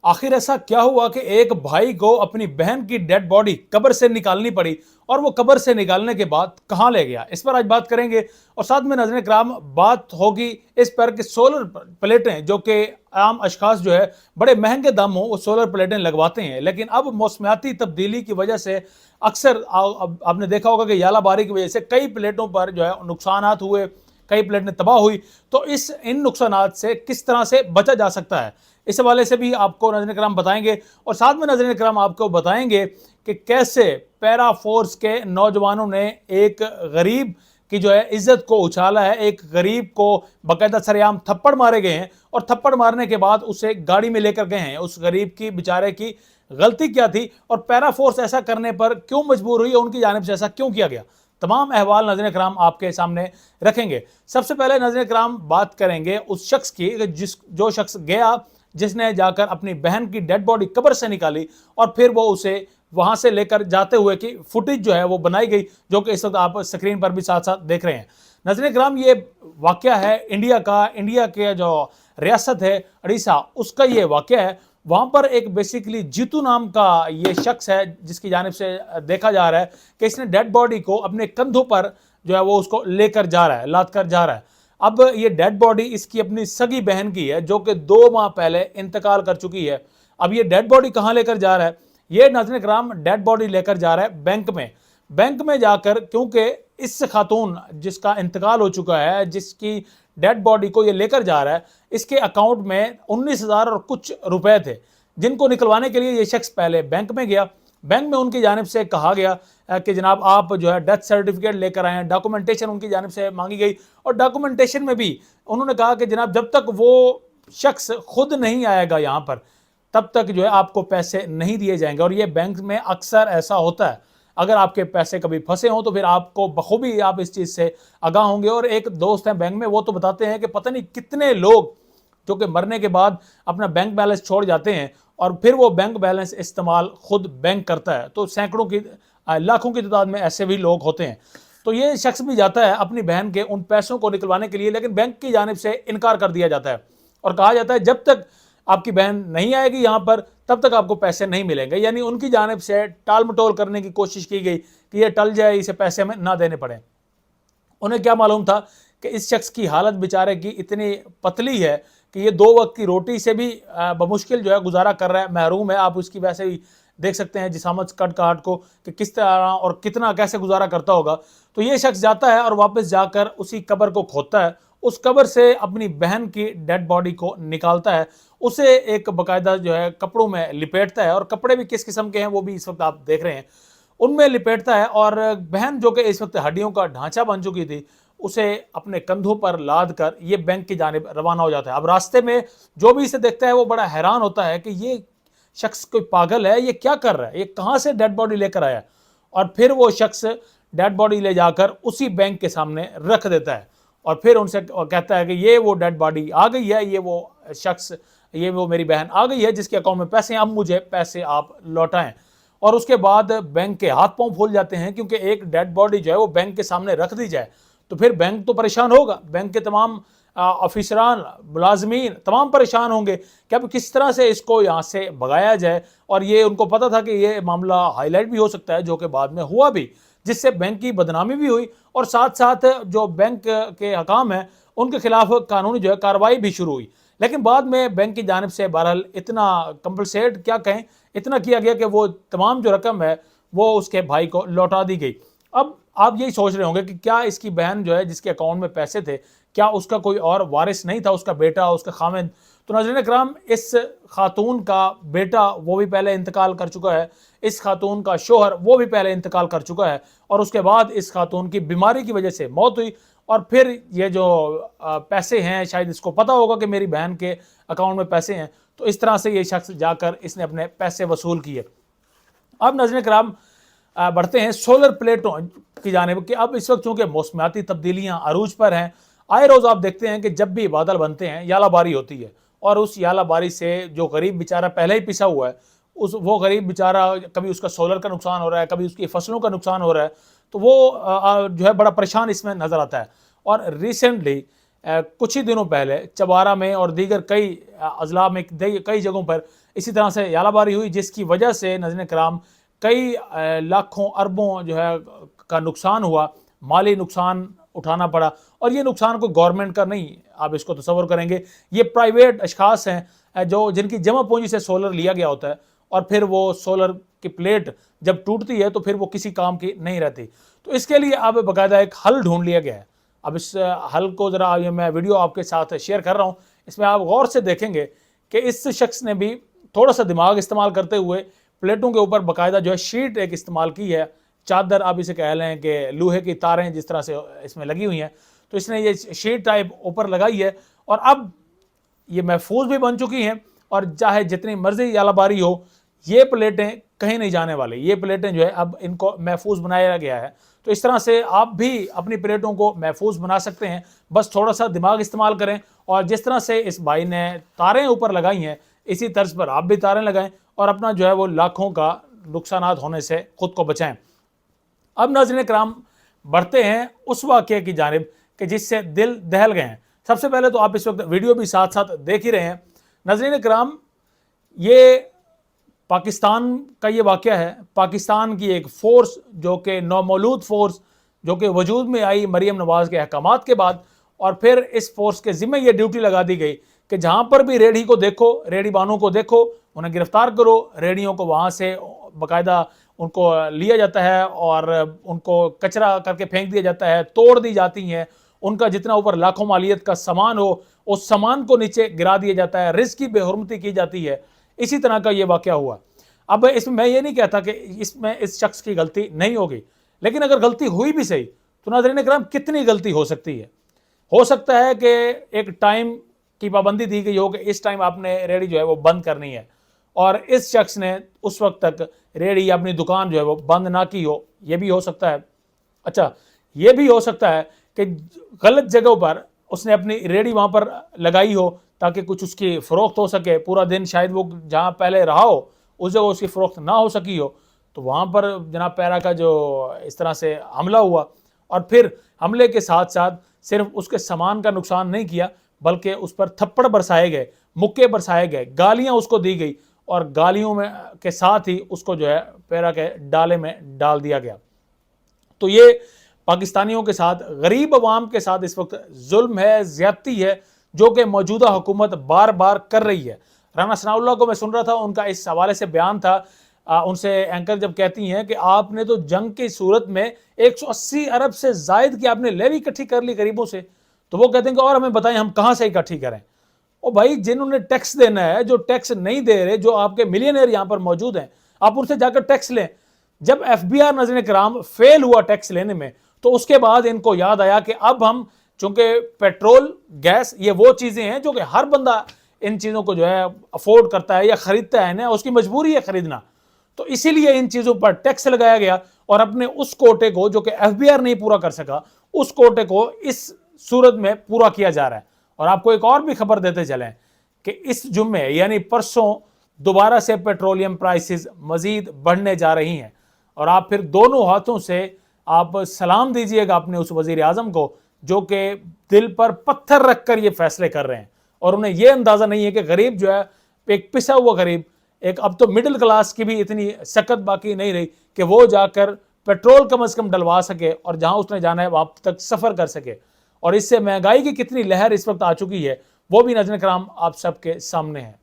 आखिर ऐसा क्या हुआ कि एक भाई को अपनी बहन की डेड बॉडी कब्र से निकालनी पड़ी, और वो कब्र से निकालने के बाद कहां ले गया, इस पर आज बात करेंगे। और साथ में नाज़रीन किराम बात होगी इस पर कि सोलर प्लेटें जो कि आम अशखास जो है बड़े महंगे दाम हो वो सोलर प्लेटें लगवाते हैं, लेकिन अब मौसमियाती तब्दीली की वजह से अक्सर आपने देखा होगा कि यालाबारी की वजह से कई प्लेटों पर जो है नुकसानात हुए, कई प्लेटें तबाह हुई। तो इन नुकसानात से किस तरह से बचा जा सकता है, इस हवाले से भी आपको नाज़रीन किराम बताएंगे। और साथ में नाज़रीन किराम आपको बताएंगे कि कैसे पैरा फोर्स के नौजवानों ने एक गरीब की जो है इज्जत को उछाला है, एक गरीब को बाकायदा सरेआम थप्पड़ मारे गए हैं, और थप्पड़ मारने के बाद उसे गाड़ी में लेकर गए हैं। उस गरीब की बेचारे की गलती क्या थी, और पैरा फोर्स ऐसा करने पर क्यों मजबूर हुई, उनकी जानिब से ऐसा क्यों किया गया, तमाम अहवाल नाज़रीन किराम आपके सामने रखेंगे। सबसे पहले नाज़रीन किराम बात करेंगे उस शख्स की जो शख्स गया, जिसने जाकर अपनी बहन की डेड बॉडी कब्र से निकाली, और फिर वो उसे वहां से लेकर जाते हुए की फुटेज जो है वो बनाई गई, जो कि इस वक्त आप स्क्रीन पर भी साथ साथ देख रहे हैं। नाज़रीन किराम ये वाकया है इंडिया के जो रियासत है उड़ीसा, उसका ये वाकया है। वहां पर एक बेसिकली जीतू नाम का ये शख्स है, जिसकी जानिब से देखा जा रहा है कि इसने डेड बॉडी को अपने कंधों पर जो है वो उसको लेकर जा रहा है, लाद कर जा रहा है। अब ये डेड बॉडी इसकी अपनी सगी बहन की है, जो कि 2 माह पहले इंतकाल कर चुकी है। अब ये डेड बॉडी कहां लेकर जा रहा है, ये नाज़रीन किराम डेड बॉडी लेकर जा रहा है बैंक में जाकर, क्योंकि इस खातून जिसका इंतकाल हो चुका है, जिसकी डेड बॉडी को ये लेकर जा रहा है, इसके अकाउंट में 19,000 और कुछ रुपए थे, जिनको निकलवाने के लिए ये शख्स पहले बैंक में गया। बैंक में उनकी जानिब से कहा गया कि जनाब आप जो है डेथ सर्टिफिकेट लेकर आए हैं, डॉक्यूमेंटेशन उनकी जानिब से मांगी गई, और डॉक्यूमेंटेशन में भी उन्होंने कहा कि जनाब जब तक वो शख्स खुद नहीं आएगा यहाँ पर, तब तक जो है आपको पैसे नहीं दिए जाएंगे। और ये बैंक में अक्सर ऐसा होता है, अगर आपके पैसे कभी फंसे हों तो फिर आपको बखूबी आप इस चीज़ से आगाह होंगे। और एक दोस्त हैं बैंक में, वो तो बताते हैं कि पता नहीं कितने लोग जो कि मरने के बाद अपना बैंक बैलेंस छोड़ जाते हैं, और फिर वो बैंक बैलेंस इस्तेमाल खुद बैंक करता है। तो सैकड़ों की लाखों की तादाद में ऐसे भी लोग होते हैं। तो ये शख्स भी जाता है अपनी बहन के उन पैसों को निकलवाने के लिए, लेकिन बैंक की जानिब से इनकार कर दिया जाता है, और कहा जाता है जब तक आपकी बहन नहीं आएगी यहाँ पर तब तक आपको पैसे नहीं मिलेंगे। यानी उनकी जानिब से टाल मटोल करने की कोशिश की गई कि ये टल जाए, इसे पैसे में ना देने पड़े। उन्हें क्या मालूम था कि इस शख्स की हालत बेचारे की इतनी पतली है कि ये 2 वक्त की रोटी से भी बमुश्किल जो है गुजारा कर रहा है, महरूम है। आप उसकी वैसे ही देख सकते हैं जिसामत कट काट को कि किस तरह और कितना कैसे गुजारा करता होगा। तो ये शख्स जाता है और वापस जाकर उसी कब्र को खोदता है, उस कब्र से अपनी बहन की डेड बॉडी को निकालता है, उसे एक बाकायदा जो है कपड़ों में लिपेटता है, और कपड़े भी किस किस्म के हैं वो भी इस वक्त आप देख रहे हैं, उनमें लिपेटता है। और बहन जो कि इस वक्त हड्डियों का ढांचा बन चुकी थी, उसे अपने कंधों पर लाद कर ये बैंक की जानिब रवाना हो जाता है। अब रास्ते में जो भी इसे देखता है वो बड़ा हैरान होता है कि ये शख्स कोई पागल है, ये क्या कर रहा है, ये कहाँ से डेड बॉडी लेकर आया। और फिर वो शख्स डेड बॉडी ले जाकर उसी बैंक के सामने रख देता है, और फिर उनसे कहता है कि ये वो डेड बॉडी आ गई है, ये वो शख्स, ये वो मेरी बहन आ गई है जिसके अकाउंट में पैसे हैं, अब मुझे पैसे आप लौटाएं। और उसके बाद बैंक के हाथ पांव फूल जाते हैं, क्योंकि एक डेड बॉडी जो है वो बैंक के सामने रख दी जाए तो फिर बैंक तो परेशान होगा, बैंक के तमाम अफिसरान मुलाजमीन तमाम परेशान होंगे कि अब किस तरह से इसको यहाँ से भगाया जाए। और ये उनको पता था कि ये मामला हाईलाइट भी हो सकता है, जो कि बाद में हुआ भी, जिससे बैंक की बदनामी भी हुई, और साथ साथ जो बैंक के हकाम हैं उनके खिलाफ कानूनी जो है कार्रवाई भी शुरू हुई। लेकिन बाद में बैंक की जानिब से बहरहाल इतना कंपलसेट क्या कहें, इतना किया गया कि वो तमाम जो रकम है वो उसके भाई को लौटा दी गई। अब आप यही सोच रहे होंगे कि क्या इसकी बहन जो है जिसके अकाउंट में पैसे थे, क्या उसका कोई और वारिस नहीं था, उसका बेटा, उसका खामिद। तो नाज़रीन किराम, इस खातून का बेटा वो भी पहले इंतकाल कर चुका है, इस खातून का शोहर वो भी पहले इंतकाल कर चुका है, और उसके बाद इस खातून की बीमारी की वजह से मौत हुई। और फिर ये जो पैसे हैं, शायद इसको पता होगा कि मेरी बहन के अकाउंट में पैसे हैं, तो इस तरह से ये शख्स जाकर इसने अपने पैसे वसूल किए। अब नाज़रीन किराम बढ़ते हैं सोलर प्लेटों की जानिब कि अब इस वक्त चूँकि मौसमियाती तब्दीलियाँ अरूज पर हैं, आए रोज़ आप देखते हैं कि जब भी बादल बनते हैं यालाबारी होती है, और उस यालाबारी से जो गरीब बेचारा पहले ही पिसा हुआ है, वो गरीब बेचारा कभी उसका सोलर का नुकसान हो रहा है, कभी उसकी फसलों का नुकसान हो रहा है, तो वो जो है बड़ा परेशान इसमें नज़र आता है। और रिसेंटली कुछ ही दिनों पहले चबारा में और दीगर कई अजला में कई जगहों पर इसी तरह से यालाबारी हुई, जिसकी वजह से नाज़रीन कराम कई लाखों अरबों जो है का नुकसान हुआ, माली नुकसान उठाना पड़ा। और ये नुकसान कोई गवर्नमेंट का नहीं, आप इसको तसव्वुर करेंगे, ये प्राइवेट अशखास हैं जो जिनकी जमा पूंजी से सोलर लिया गया होता है, और फिर वो सोलर की प्लेट जब टूटती है तो फिर वो किसी काम की नहीं रहती। तो इसके लिए अब बाकायदा एक हल ढूंढ लिया गया है। अब इस हल को ज़रा ये मैं वीडियो आपके साथ शेयर कर रहा हूँ, इसमें आप गौर से देखेंगे कि इस शख्स ने भी थोड़ा सा दिमाग इस्तेमाल करते हुए प्लेटों के ऊपर बाकायदा जो है शीट एक इस्तेमाल की है, चादर आप इसे कह लें कि लोहे की तारें जिस तरह से इसमें लगी हुई हैं, तो इसने ये शीट टाइप ऊपर लगाई है, और अब ये महफूज भी बन चुकी हैं, और चाहे जितनी मर्जी यालाबारी हो, ये प्लेटें कहीं नहीं जाने वाली। ये प्लेटें जो है अब इनको महफूज बनाया गया है। तो इस तरह से आप भी अपनी प्लेटों को महफूज बना सकते हैं, बस थोड़ा सा दिमाग इस्तेमाल करें, और जिस तरह से इस भाई ने तारें ऊपर लगाई हैं, इसी तर्ज पर आप भी तारें लगाएं और अपना जो है वो लाखों का नुकसानात होने से खुद को बचाएं। अब नाज़रीन कराम बढ़ते हैं उस वाक़े की जानिब कि जिससे दिल दहल गए हैं। सबसे पहले तो आप इस वक्त वीडियो भी साथ साथ देख ही रहे हैं। नाज़रीन कराम, ये पाकिस्तान का ये वाक़या है। पाकिस्तान की एक फ़ोर्स जो कि नौमौलूद फ़ोर्स जो कि वजूद में आई मरीम नवाज़ के अहकामात के बाद, और फिर इस फोर्स के ज़िम्मे ये ड्यूटी लगा दी गई कि जहाँ पर भी रेडी को देखो, रेडी बानों को देखो, उन्हें गिरफ्तार करो, रेडियों को वहाँ से बाकायदा उनको लिया जाता है और उनको कचरा करके फेंक दिया जाता है, तोड़ दी जाती हैं, उनका जितना ऊपर लाखों मालियत का सामान हो उस सामान को नीचे गिरा दिया जाता है, रिस्क की बेहुरमती की जाती है। इसी तरह का ये वाक़या हुआ। अब इसमें मैं ये नहीं कहता कि इसमें इस शख्स की गलती नहीं होगी, लेकिन अगर गलती हुई भी सही तो नाज़रीन कराम कितनी गलती हो सकती है। हो सकता है कि एक टाइम की पाबंदी दी गई हो कि इस टाइम आपने रेडी जो है वो बंद करनी है, और इस शख्स ने उस वक्त तक रेडी अपनी दुकान जो है वो बंद ना की हो, ये भी हो सकता है। अच्छा, ये भी हो सकता है कि गलत जगहों पर उसने अपनी रेडी वहाँ पर लगाई हो ताकि कुछ उसकी फ़रोख्त हो सके। पूरा दिन शायद वो जहाँ पहले रहा हो उस जगह उसकी फ़रोख्त ना हो सकी हो, तो वहाँ पर जनाब पैरा का जो इस तरह से हमला हुआ, और फिर हमले के साथ साथ सिर्फ उसके सामान का नुकसान नहीं किया बल्कि उस पर थप्पड़ बरसाए गए, मुक्के बरसाए गए, गालियाँ उसको दी गई, और गालियों में के साथ ही उसको जो है पैरा के डाले में डाल दिया गया। तो ये पाकिस्तानियों के साथ, गरीब अवाम के साथ इस वक्त जुल्म है, ज़्यादती है, जो कि मौजूदा हुकूमत बार बार कर रही है। राना सनाउल्लाह को मैं सुन रहा था, उनका इस हवाले से बयान था, उनसे एंकर जब कहती हैं कि आपने तो जंग की सूरत में 180 अरब से जायद की आपने लेवी इकट्ठी कर ली गरीबों से, तो वो कहते हैं कि और हमें बताएं हम कहाँ से इकट्ठी करें। ओ भाई, जिन्होंने टैक्स देना है, जो टैक्स नहीं दे रहे, जो आपके मिलियनेयर यहाँ पर मौजूद हैं, आप उनसे जाकर टैक्स लें। जब FBI नाज़रीन कराम फेल हुआ टैक्स लेने में, तो उसके बाद इनको याद आया कि अब हम, चूंकि पेट्रोल, गैस, ये वो चीज़ें हैं जो कि हर बंदा इन चीज़ों को जो है अफोर्ड करता है या ख़रीदता है ना, उसकी मजबूरी है ख़रीदना, तो इसीलिए इन चीज़ों पर टैक्स लगाया गया, और अपने उस कोटे को जो कि FBR नहीं पूरा कर सका, उस कोटे को इस सूरत में पूरा किया जा रहा है। और आपको एक और भी खबर देते चलें कि इस जुम्मे यानी परसों दोबारा से पेट्रोलियम प्राइसेस मज़ीद बढ़ने जा रही हैं, और आप फिर दोनों हाथों से आप सलाम दीजिएगा अपने उस वज़ीर आज़म को जो कि दिल पर पत्थर रख कर ये फैसले कर रहे हैं, और उन्हें यह अंदाज़ा नहीं है कि गरीब जो है, एक पिसा हुआ गरीब, एक अब तो मिडिल क्लास की भी इतनी सकत बाकी नहीं रही कि वो जाकर पेट्रोल कम से कम डलवा सके और जहां उसने जाना है वहां तक सफ़र कर सके। और इससे महंगाई की कितनी लहर इस वक्त आ चुकी है वो भी नाज़रीन कराम आप सबके सामने है।